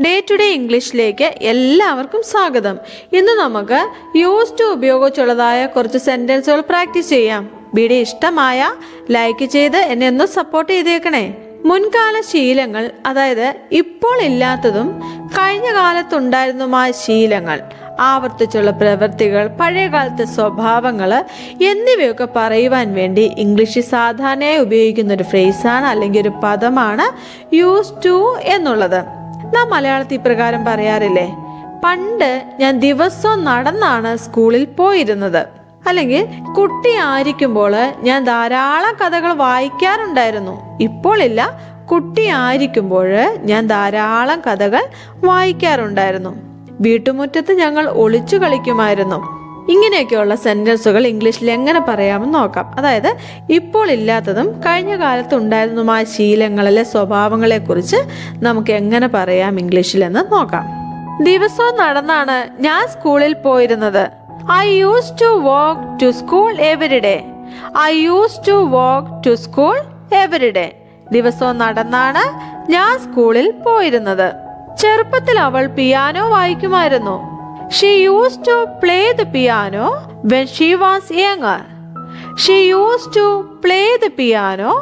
Day to day ഇംഗ്ലീഷിലേക്ക് എല്ലാവർക്കും സ്വാഗതം. ഇന്ന് നമുക്ക് യൂസ് ടു ഉപയോഗിച്ചുള്ളതായ കുറച്ച് സെന്റൻസുകൾ പ്രാക്ടീസ് ചെയ്യാം. വീഡിയോ ഇഷ്ടമായ ലൈക്ക് ചെയ്ത് എന്നെ ഒന്ന് സപ്പോർട്ട് ചെയ്തേക്കണേ. മുൻകാല ശീലങ്ങൾ, അതായത് ഇപ്പോൾ ഇല്ലാത്തതും കഴിഞ്ഞ കാലത്തുണ്ടായിരുന്നതുമായ ശീലങ്ങൾ, ആവർത്തിച്ചുള്ള പ്രവൃത്തികൾ, പഴയകാലത്തെ സ്വഭാവങ്ങൾ എന്നിവയൊക്കെ പറയുവാൻ വേണ്ടി ഇംഗ്ലീഷിൽ സാധാരണയായി ഉപയോഗിക്കുന്ന ഒരു ഫ്രേസാണ് അല്ലെങ്കിൽ ഒരു പദമാണ് യൂസ് ടു എന്നുള്ളത്. നാം മലയാളത്തിൽ ഇപ്രകാരം പറയാറില്ലേ, പണ്ട് ഞാൻ ദിവസവും നടന്നാണ് സ്കൂളിൽ പോയിരുന്നത്. അല്ലെങ്കിൽ കുട്ടി ആയിരിക്കുമ്പോൾ ഞാൻ ധാരാളം കഥകൾ വായിക്കാറുണ്ടായിരുന്നു. ഇപ്പോൾ ഇല്ല, കുട്ടി ആയിരിക്കുമ്പോൾ ഞാൻ ധാരാളം കഥകൾ വായിക്കാറുണ്ടായിരുന്നു. വീട്ടുമുറ്റത്ത് ഞങ്ങൾ ഒളിച്ചു കളിക്കുമായിരുന്നു. ഇങ്ങനെയൊക്കെയുള്ള സെന്റൻസുകൾ ഇംഗ്ലീഷിൽ എങ്ങനെ പറയാമെന്ന് നോക്കാം. അതായത് ഇപ്പോൾ ഇല്ലാത്തതും കഴിഞ്ഞ കാലത്ത് ഉണ്ടായിരുന്നതുമായ ശീലങ്ങളിലെ സ്വഭാവങ്ങളെ കുറിച്ച് നമുക്ക് എങ്ങനെ പറയാം ഇംഗ്ലീഷിൽ എന്ന് നോക്കാം. ദിവസവും നടന്നാണ് ഞാൻ സ്കൂളിൽ പോയിരുന്നത്. I used to walk to school every day. I used to walk to school every day. ദിവസവും നടന്നാണ് ഞാൻ സ്കൂളിൽ പോയിരുന്നത്. ചെറുപ്പത്തിൽ അവൾ പിയാനോ വായിക്കുമായിരുന്നു. She used to play the piano when she was younger. She used to play the piano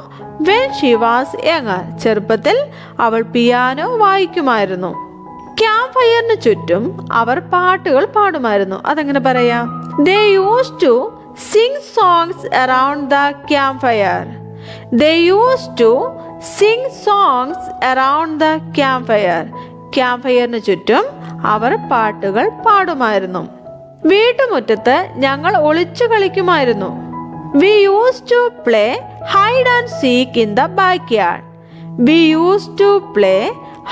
when she was younger. ചെറുപ്പത്തിൽ അവൾ പിയാനോ വായിക്കുമായിരുന്നു. ക്യാമ്പ് ഫയറിന് ചുറ്റും അവർ പാട്ടുകൾ പാടുമായിരുന്നു. അതെങ്ങനെ പറയാം? They used to sing songs around the campfire. They used to sing songs around the campfire. Camp ഫയറിന് ചുറ്റും അവർ പാട്ടുകൾ പാടുമായിരുന്നു. വീട്ടുമുറ്റത്ത് ഞങ്ങൾ ഒളിച്ചു കളിക്കുമായിരുന്നു. We used to play hide and seek in the backyard. We used to play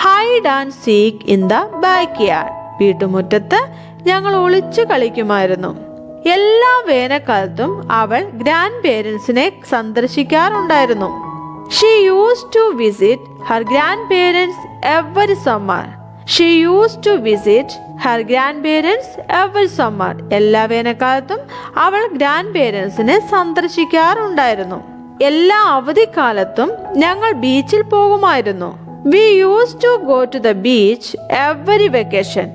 hide and seek in the backyard. വീട്ടുമുറ്റത്ത് ഞങ്ങൾ ഒളിച്ചു കളിക്കുമായിരുന്നു. എല്ലാ വേനൽക്കാലത്തും അവൾ grand പേരൻസിനെ സന്ദർശിക്കാറുണ്ടായിരുന്നു. She used to visit her grandparents every summer. She used to visit her grandparents every summer. എല്ലാ വേനൽക്കാലത്തും അവൾ ഗ്രാൻഡ് പേരൻസിനെ സന്ദർശിക്കാറുണ്ടായിരുന്നു. എല്ലാ അവധിക്കാലത്തും ഞങ്ങൾ ബീച്ചിൽ പോകുമായിരുന്നു. We used to go to the beach every vacation.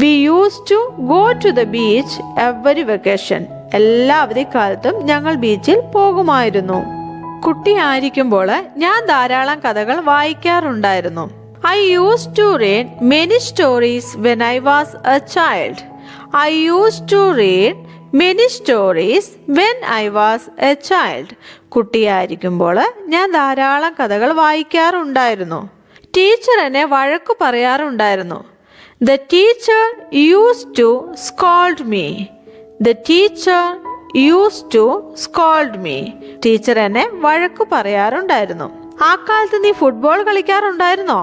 We used to go to the beach every vacation. എല്ലാ അവധിക്കാലത്തും ഞങ്ങൾ ബീച്ചിൽ പോകുമായിരുന്നു. കുട്ടിയായിരിക്കുമ്പോൾ ഞാൻ ധാരാളം കഥകൾ വായിക്കാറുണ്ടായിരുന്നു. I used to read many stories when I was a child. I used to read many stories when I was a child. കുട്ടിയായിരിക്കുമ്പോൾ ഞാൻ ധാരാളം കഥകൾ വായിക്കാറുണ്ടായിരുന്നു. ടീച്ചർ എന്നെ വഴക്കു പറയാറുണ്ടായിരുന്നു. The teacher used to scold me. The teacher used to scold me. Teacher എന്നെ വഴക്കു പറയാറുണ്ടായിരുന്നു. ആ കാലത്ത് നീ football കളിക്കാറുണ്ടായിരുന്നോ?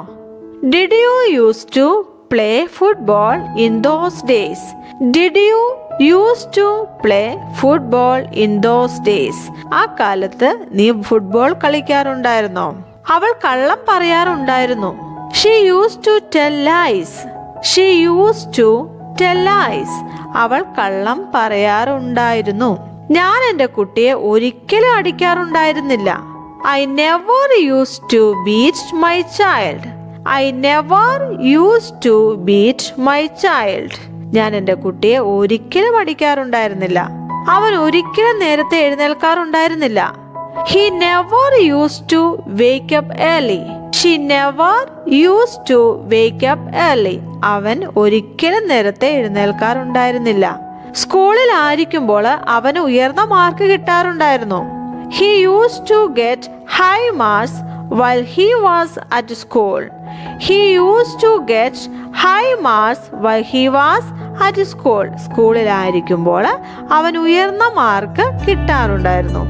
Did you used to play football in those days? Did you used to play football in those days? ആ കാലത്ത് നീ football കളിക്കാറുണ്ടായിരുന്നോ? അവൾ കള്ളം പറയാറുണ്ടായിരുന്നു. She used to tell lies. She used to tell lies. അവൾ കള്ളം പറയാറുണ്ടായിരുന്നു. ഞാൻ എൻ്റെ കുട്ടിയെ ഒരിക്കലും അടിക്കാറുണ്ടായിരുന്നില്ല. I never used to beat my child. I never used to beat my child. ഞാൻ എൻ്റെ കുട്ടിയെ ഒരിക്കലും അടിക്കാറുണ്ടായിരുന്നില്ല. അവൻ ഒരിക്കലും നേരത്തെ എഴുന്നേൽക്കാറുണ്ടായിരുന്നില്ല. He never used to wake up early. She never used to wake up early. അവൻ ഒരിക്കലും നേരത്തെ എഴുന്നേൽക്കാറുണ്ടായിരുന്നില്ല. സ്കൂളിൽ ആയിരിക്കുമ്പോൾ അവന് ഉയർന്ന mark കിട്ടാറുണ്ടായിരുന്നു. He used to get high marks while he was at school. He used to get high marks while he was at school. സ്കൂളിൽ ആയിരിക്കുമ്പോൾ അവൻ ഉയർന്ന മാർക്ക് കിട്ടാറുണ്ടായിരുന്നു.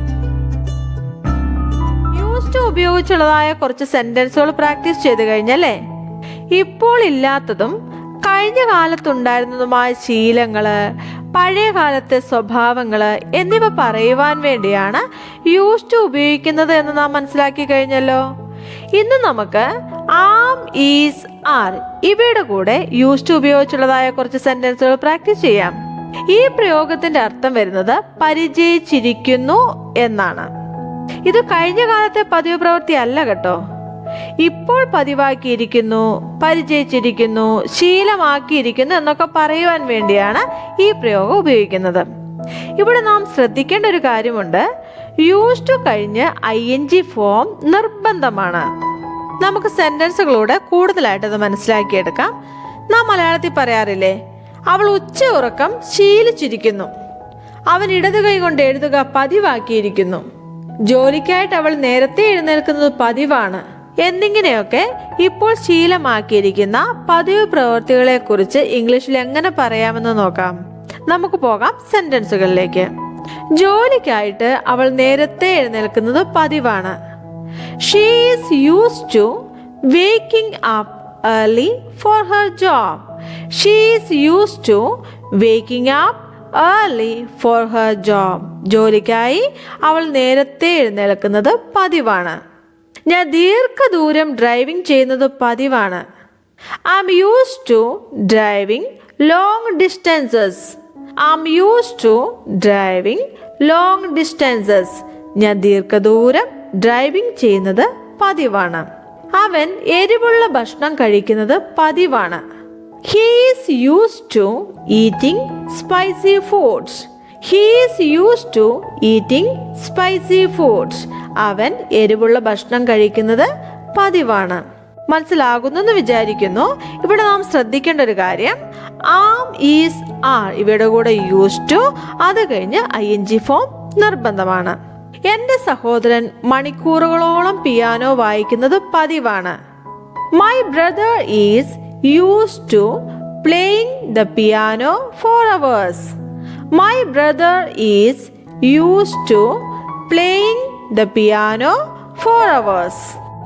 യൂസ് ടു ഉപയോഗിച്ചുള്ളതായ കുറച്ച് സെന്റൻസുകൾ പ്രാക്ടീസ് ചെയ്ത് കഴിഞ്ഞല്ലേ? ഇപ്പോൾ ഇല്ലാത്തതും കഴിഞ്ഞ കാലത്തുണ്ടായിരുന്നതുമായ ശീലങ്ങള്, പഴയ കാലത്തെ സ്വഭാവങ്ങള് എന്നിവ പറയുവാൻ വേണ്ടിയാണ് യൂസ് ടു ഉപയോഗിക്കുന്നത് എന്ന് നാം മനസ്സിലാക്കി കഴിഞ്ഞല്ലോ. ഇന്ന് നമുക്ക് ആം, ഈസ്, ആർ ഇവയുടെ കൂടെ യൂസ് ടു ഉപയോഗിച്ചുള്ളതായ കുറച്ച് സെന്റൻസുകൾ പ്രാക്ടീസ് ചെയ്യാം. ഈ പ്രയോഗത്തിന്റെ അർത്ഥം വരുന്നത് പരിചയിച്ചിരിക്കുന്നു എന്നാണ്. ഇത് കഴിഞ്ഞ കാലത്തെ പതിവ് പ്രവൃത്തി അല്ല കേട്ടോ. ഇപ്പോൾ പതിവാക്കിയിരിക്കുന്നു, പരിചയിച്ചിരിക്കുന്നു, ശീലമാക്കിയിരിക്കുന്നു എന്നൊക്കെ പറയുവാൻ വേണ്ടിയാണ് ഈ പ്രയോഗം ഉപയോഗിക്കുന്നത്. ഇവിടെ നാം ശ്രദ്ധിക്കേണ്ട ഒരു കാര്യമുണ്ട്. യൂസ് ടു കഴിഞ്ഞ് ING ഫോം നിർബന്ധമാണ്. നമുക്ക് സെന്റൻസുകളൂടെ കൂടുതലായിട്ട് അത് മനസ്സിലാക്കിയെടുക്കാം. നാം മലയാളത്തിൽ പറയാറില്ലേ, അവൾ ഉച്ച ഉറക്കം ശീലിച്ചിരിക്കുന്നു, അവൻ ഇടതു കൈ കൊണ്ട് എഴുതുക പതിവാക്കിയിരിക്കുന്നു, ജോലിക്കായിട്ട് അവൾ നേരത്തെ എഴുന്നേൽക്കുന്നത് പതിവാണ് എന്നിങ്ങനെയൊക്കെ ഇപ്പോൾ ശീലമാക്കിയിരിക്കുന്ന പതിവ് പ്രവൃത്തികളെ കുറിച്ച് ഇംഗ്ലീഷിൽ എങ്ങനെ പറയാമെന്ന് നോക്കാം. നമുക്ക് പോകാം സെന്റൻസുകളിലേക്ക്. ജോലിക്കായിട്ട് അവൾ നേരത്തെ എഴുന്നേൽക്കുന്നത് പതിവാണ്. She is used to waking up early for her job. She is used to waking up early for her job. ജോലിക്കായി അവൾ നേരത്തെ എഴുന്നേൽക്കുന്നത് പതിവാണ്. ഞാൻ ദീർഘദൂരം ഡ്രൈവിംഗ് ചെയ്യുന്നത് പതിവാണ്. I'm used to driving long distances. I'm used to driving long distances. ഞാൻ ദീർഘദൂരം driving ചെയ്യുന്നത് പതിവാണ്. അവൻ എരിവുള്ള ഭക്ഷണം കഴിക്കുന്നത് പതിവാണ്. He is used to eating spicy foods. He is used to eating spicy foods. അവൻ എരിവുള്ള ഭക്ഷണം കഴിക്കുന്നത് പതിവാണ്. മനസ്സിലാകുന്നെന്ന് വിചാരിക്കുന്നു. ഇവിടെ നാം ശ്രദ്ധിക്കേണ്ട ഒരു കാര്യം, ആം, ഈസ്, ആർ ഇവയുടെ കൂടെ യൂസ് ടു, അത് കഴിഞ്ഞ് ING ഫോം നിർബന്ധമാണ്. എന്റെ സഹോദരൻ മണിക്കൂറുകളോളം പിയാനോ വായിക്കുന്നത് പതിവാണ്. My brother is used to playing the piano for hours. My brother is used to playing the piano for hours.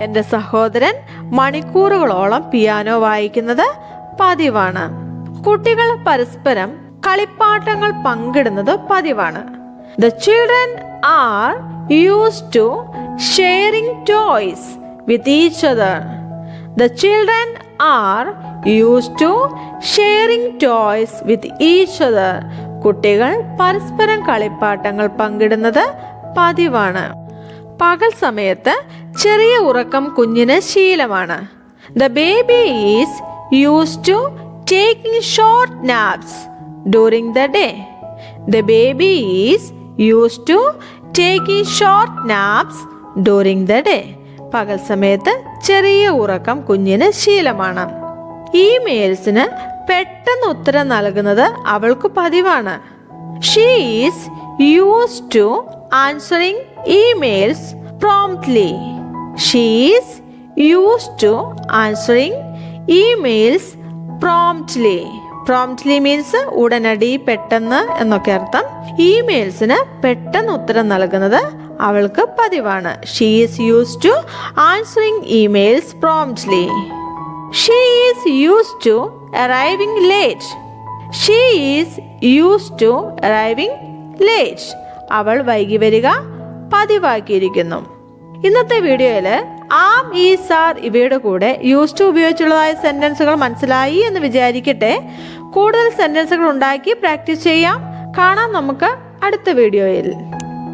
എന്റെ സഹോദരൻ മണിക്കൂറുകളോളം പിയാനോ വായിക്കുന്നത് പതിവാണ്. കുട്ടികൾ പരസ്പരം കളിപ്പാട്ടങ്ങൾ പങ്കിടുന്നത് പതിവാണ്. The children are used to sharing toys with each other. The children are used to sharing toys with each other. കുട്ടികൾ പരസ്പരം കളിപ്പാട്ടങ്ങൾ പങ്കിടുന്നത് പതിവാണ്. പകൽ സമയത്ത് ചെറിയ ഉറക്കം കുഞ്ഞിന് ശീലമാണ്. The baby is used to taking short naps during the day. The baby is used to taking short naps during the day. പകൽ സമയത്ത് ചെറിയ ഉറക്കം കുഞ്ഞിന് ശീലമാണ്. ഇമെയിൽസിന് പെട്ടെന്ന് ഉത്തരം നൽകുന്നത് അവൾക്ക് പതിവാണ്. She is used to answering emails promptly. She is used to answering emails promptly. Promptly means ഉടനടി, പെട്ടെന്ന് എന്നൊക്കെ അർത്ഥം. ഇമെയിൽസിന് പെട്ടെന്ന് ഉത്തരം നൽകുന്നത് അവൾക്ക് പതിവാണ്. She is used to answering emails promptly. She is used to arriving late. She is used to arriving late. അവൾ വൈകി വരിക പതിവാക്കിയിരിക്കുന്നു. ഇന്നത്തെ വീഡിയോയിൽ ആം, ഈസ്, ആർ ഇവയുടെ കൂടെ യൂസ് ടു ഉപയോഗിച്ചുള്ളതായ സെന്റൻസുകൾ മനസ്സിലായി എന്ന് വിചാരിക്കട്ടെ. കൂടുതൽ സെന്റൻസുകൾ ഉണ്ടാക്കി പ്രാക്ടീസ് ചെയ്യാം. കാണാം നമുക്ക് അടുത്ത വീഡിയോയിൽ.